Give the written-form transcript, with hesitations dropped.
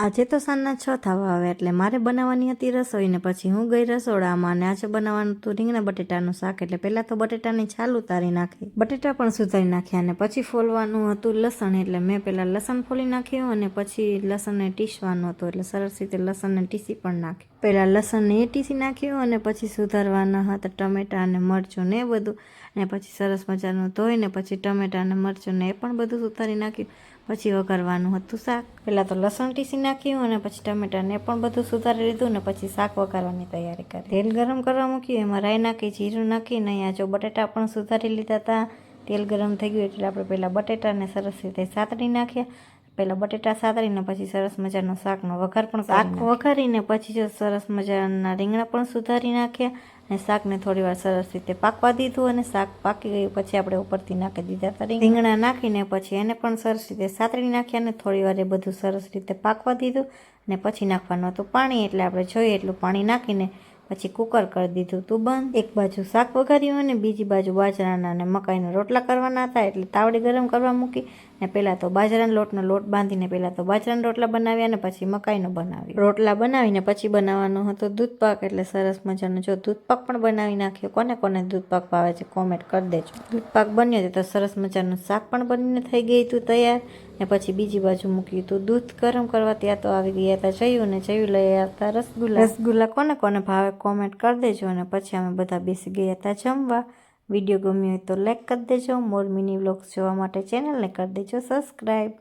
આજે તો સાંજના 6 થવા આવે એટલે મારે બનાવવાની હતી રસોઈ ને પછી હું ગઈ રસોડામાં અને આજે બનાવવાનું હતું રીંગણા બટેટાનું શાક. એટલે પહેલાં તો બટેટાની છાલ ઉતારી નાખી, બટેટા પણ સુધારી નાખ્યા અને પછી ફોલવાનું હતું લસણ. એટલે મેં પહેલાં લસણ ફોલી નાખ્યું અને પછી લસણને ટીસવાનું હતું એટલે સરસ રીતે લસણને ટીસી પણ નાખ્યું. પહેલાં લસણને એ ટીસી નાખ્યું અને પછી સુધારવાના હતા ટમેટા અને મરચું ને એ બધું, અને પછી સરસ મજાનું ધોઈને પછી ટમેટા અને મરચું ને એ પણ બધું સુધારી નાખ્યું. પછી વઘારવાનું હતું શાક. પહેલાં તો લસણ ટીસી નાખ્યું અને પછી ટમેટાને પણ બધું સુધારી લીધું ને પછી શાક વઘારવાની તૈયારી કરી. તેલ ગરમ કરવા મૂક્યું, એમાં રાઈ નાખી, જીરું નાખીને અહીંયા જો બટેટા પણ સુધારી લીધા હતા. તેલ ગરમ થઈ ગયું એટલે આપણે પહેલાં બટેટાને સરસ રીતે સાતળી નાખ્યા. પહેલાં બટેટા સાતળીને પછી સરસ મજાનો શાકનો વઘાર પણ શાક વઘારીને પછી જો સરસ મજાના રીંગણા પણ સુધારી નાખ્યા અને શાકને થોડી વાર સરસ રીતે પાકવા દીધું અને શાક પાકી ગયું પછી આપણે ઉપરથી નાખી દીધા હતા રીંગણા નાખીને પછી એને પણ સરસ રીતે સાતળી નાખ્યા અને થોડી વાર એ બધું સરસ રીતે પાકવા દીધું અને પછી નાખવાનું હતું પાણી. એટલે આપણે જોઈએ એટલું પાણી નાખીને પછી કુકર કરી દીધું તું બંધ. એક બાજુ શાક વઘાર્યું અને બીજી બાજુ બાજરાના અને મકાઈના રોટલા કરવાના હતા એટલે તાવડી ગરમ કરવા મૂકી ને પહેલાં તો બાજરાના લોટનો લોટ બાંધીને પહેલાં તો બાજરાના રોટલા બનાવ્યા અને પછી મકાઈનો બનાવ્યો. રોટલા બનાવીને પછી બનાવવાનો હતો દૂધપાક. એટલે સરસ મજાનો જો દૂધપાક પણ બનાવી નાખ્યો. કોને કોને દૂધપાક ભાવે છે કોમેન્ટ કરી દેજો. દૂધપાક બન્યો તો સરસ મજાનું શાક પણ બનીને થઈ ગયું હતું તૈયાર. ને પછી બીજી બાજુ મૂક્યું હતું દૂધ ગરમ કરવા. ત્યાં તો આવી ગયા હતા જયું ને જયું લઈ આવ્યા હતા રસગુલ્લા. રસગુલ્લા કોને કોને ભાવે કોમેન્ટ કરી દેજો. અને પછી અમે બધા બેસી ગયા હતા જમવા. વિડીયો ગમ્યો હોય તો લાઈક કરી દેજો. મોર મિની વ્લોગ્સ જોવા માટે ચેનલને કરી દેજો સબસ્ક્રાઈબ.